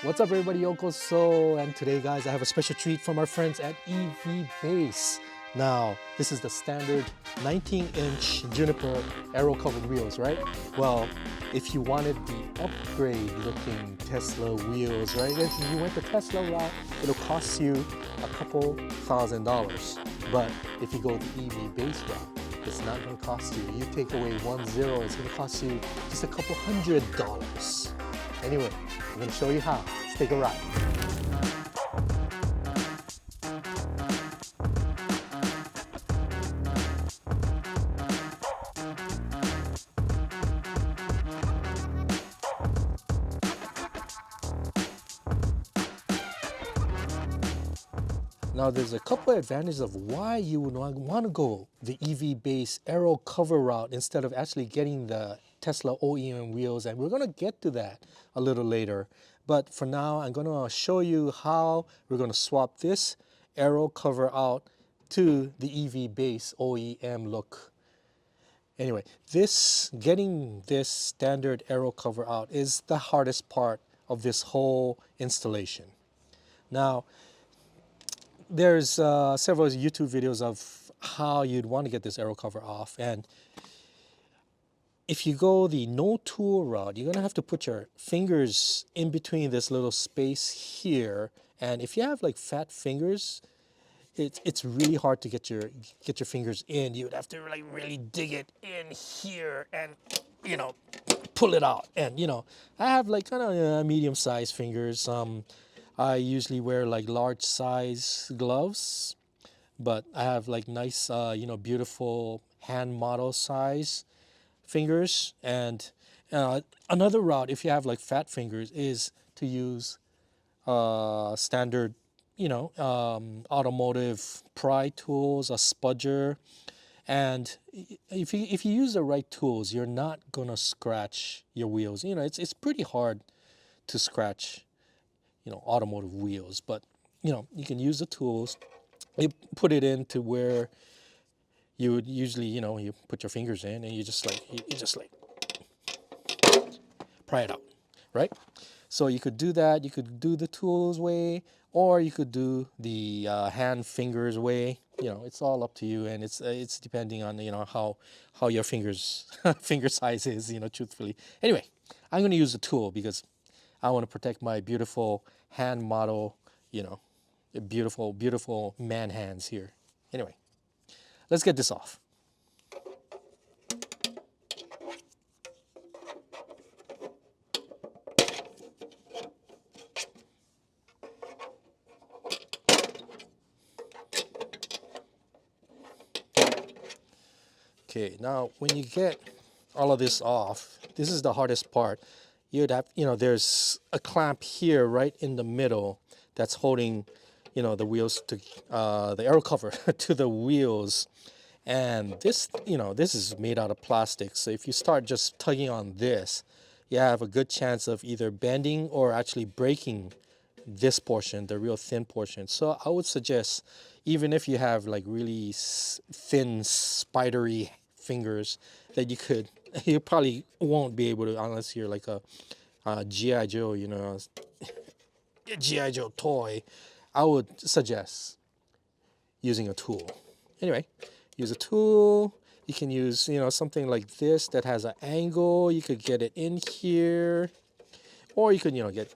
What's up everybody, Yokoso, and today guys I have a special treat from our friends at EVBASE. Now, this is the standard 19-inch Juniper Aero covered wheels, right? Well, if you wanted the upgrade looking Tesla wheels, right? If you went the Tesla route, it'll cost you a couple $1,000. But if you go the EVBASE route, it's not going to cost you. You take away 1 0, it's going to cost you just a couple $100. Anyway, I'm going to show you how. Let's take a ride. Now there's a couple of advantages of why you would want to go the EV-based Aero cover route instead of actually getting the Tesla OEM wheels, and we're going to get to that a little later. But for now, I'm going to show you how we're going to swap this Aero cover out to the EV-based OEM look. Anyway, getting this standard Aero cover out is the hardest part of this whole installation. Now, there's several YouTube videos of how you'd want to get this Aero cover off, and if you go the no tool route, you're gonna have to put your fingers in between this little space here, and if you have like fat fingers, it's really hard to get your fingers in. You would have to like really dig it in here and pull it out. And I have like kind of medium-sized fingers. I usually wear like large size gloves, but I have like nice, beautiful hand model size fingers. And another route, if you have like fat fingers, is to use standard, automotive pry tools, a spudger. And if you use the right tools, you're not gonna scratch your wheels. It's pretty hard to scratch automotive wheels, but you can use the tools. You put it into where you would usually you put your fingers in, and you just like pry it out, right? So you could do that. You could do the tools way, or you could do the hand fingers way. It's all up to you, and it's depending on how your fingers finger size is. Truthfully. Anyway, I'm going to use the tool because I want to protect my beautiful hand model, beautiful man hands here. Anyway, let's get this off. Okay, now when you get all of this off, this is the hardest part. You'd have, there's a clamp here right in the middle that's holding, the wheels to the Aero cover to the wheels. And this, this is made out of plastic. So if you start just tugging on this, you have a good chance of either bending or actually breaking this portion, the real thin portion. So I would suggest, even if you have like really thin, spidery fingers, that you probably won't be able to, unless you're like a G.I. Joe, a G.I. Joe toy. I would suggest using a tool. Anyway, use a tool. You can use, something like this that has an angle. You could get it in here, or you could, get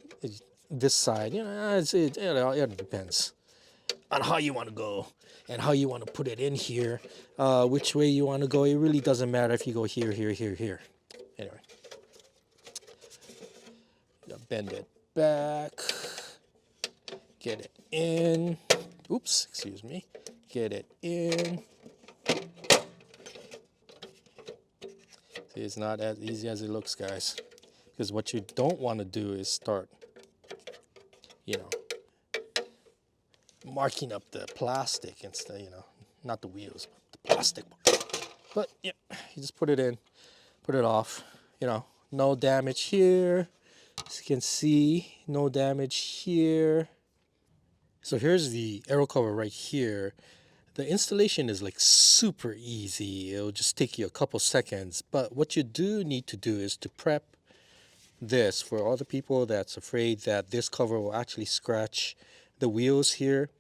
this side. It depends on how you want to go and how you want to put it in here, which way you want to go. It really doesn't matter if you go here, here, here, here. Anyway, bend it back, get it in. Oops, excuse me. Get it in. See, it's not as easy as it looks, guys, because what you don't want to do is start, marking up the plastic instead, not the wheels, but the plastic. But yeah, you just put it in, put it off, no damage here. As you can see, no damage here. So here's the Aero cover right here. The installation is like super easy. It'll just take you a couple seconds. But what you do need to do is to prep this for all the people that's afraid that this cover will actually scratch the wheels here.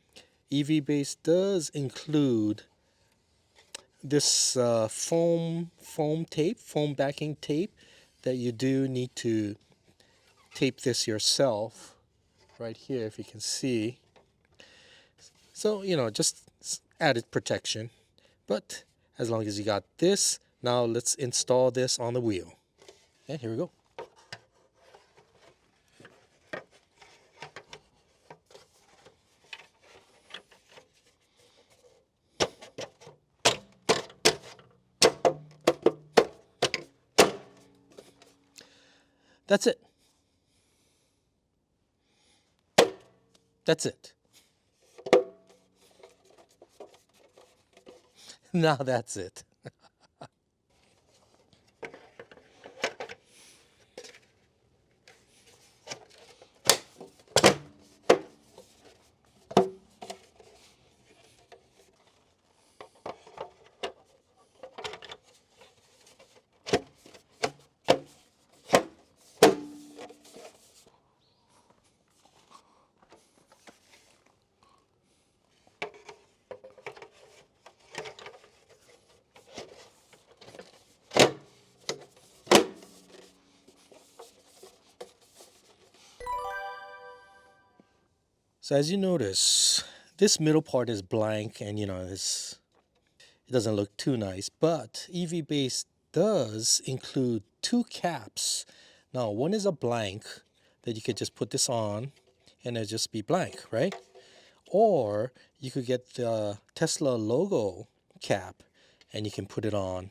EVBASE does include this foam backing tape that you do need to tape this yourself right here, if you can see. So, you know, just added protection. But as long as you got this, now let's install this on the wheel. And here we go. That's it. That's it. Now that's it. So as you notice, this middle part is blank and you know, it doesn't look too nice, but EVBASE does include two caps. Now, one is a blank that you could just put this on and it'll just be blank, right? Or you could get the Tesla logo cap and you can put it on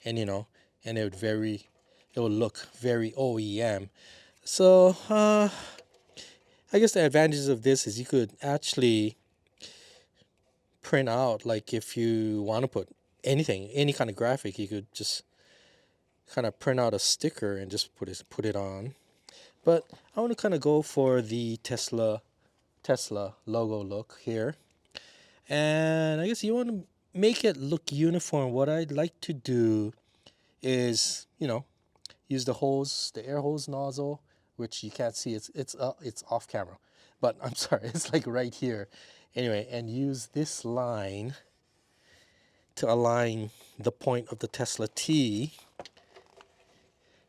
and you know, and it will look very OEM. So, I guess the advantages of this is you could actually print out, like if you want to put anything, any kind of graphic, you could just kind of print out a sticker and just put it on. But I want to kind of go for the Tesla logo look here. And I guess you want to make it look uniform. What I'd like to do is, you know, use the hose, the air hose nozzle, which you can't see. It's off camera, but I'm sorry, it's like right here. Anyway, and use this line to align the point of the Tesla T.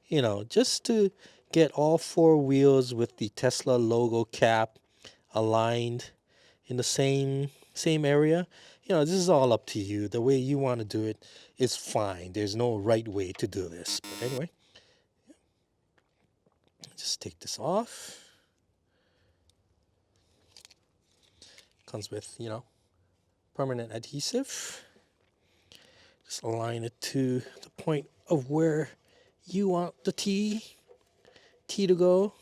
You know, just to get all four wheels with the Tesla logo cap aligned in the same area. You know, this is all up to you. The way you want to do it is fine. There's no right way to do this. But anyway, just take this off. Comes with, you know, permanent adhesive. Just align it to the point of where you want the T to go.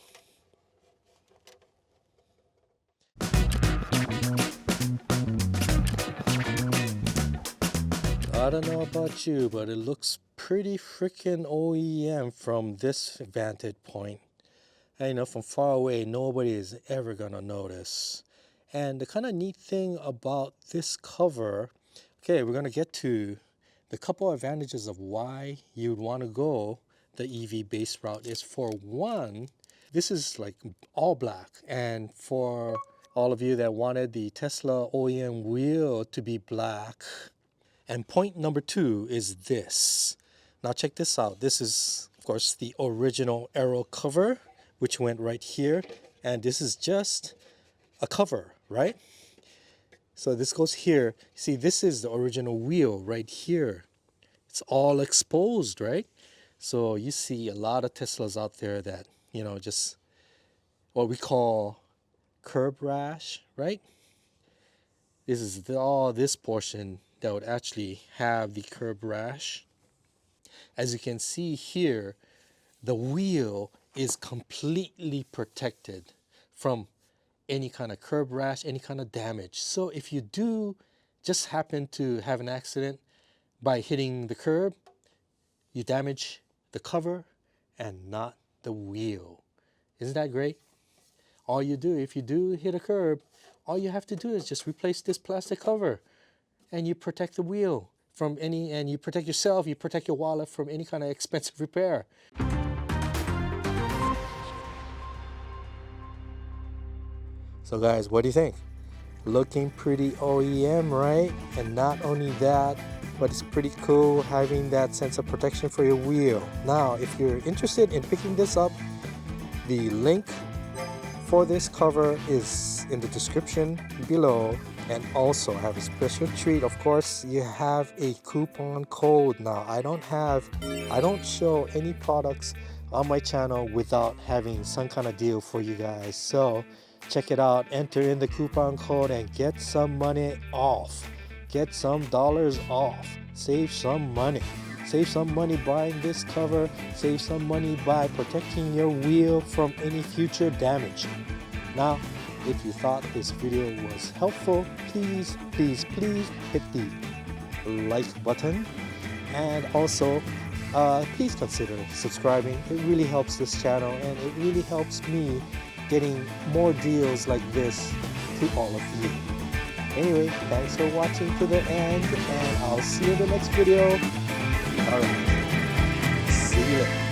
I don't know about you, but it looks pretty freaking OEM from this vantage point. And you know, from far away, nobody is ever gonna notice. And the kind of neat thing about this cover, okay, we're gonna get to the couple advantages of why you'd want to go the EVBASE route is, for one, this is like all black. And for all of you that wanted the Tesla OEM wheel to be black. And point number two is this. Now check this out. This is, of course, the original Aero cover, which went right here. And this is just a cover, right? So this goes here. See, this is the original wheel right here. It's all exposed, right? So you see a lot of Teslas out there that, you know, just what we call curb rash, right? This is all this portion that would actually have the curb rash. As you can see here, the wheel is completely protected from any kind of curb rash, any kind of damage. So if you do just happen to have an accident by hitting the curb, you damage the cover and not the wheel. Isn't that great? All you do, if you do hit a curb, all you have to do is just replace this plastic cover and you protect the wheel from any, and you protect yourself, you protect your wallet from any kind of expensive repair. So guys, what do you think? Looking pretty OEM, right? And not only that, but it's pretty cool having that sense of protection for your wheel. Now, if you're interested in picking this up, the link for this cover is in the description below. And also, I have a special treat. Of course, you have a coupon code. Now, I don't show any products on my channel without having some kind of deal for you guys. So check it out, enter in the coupon code and get some money off. Get some dollars off. Save some money. Save some money buying this cover. Save some money by protecting your wheel from any future damage. Now, if you thought this video was helpful, please hit the like button, and also please consider subscribing. It really helps this channel, and it really helps me getting more deals like this to all of you. Anyway, thanks for watching to the end, and I'll see you in the next video. Alright, see you later.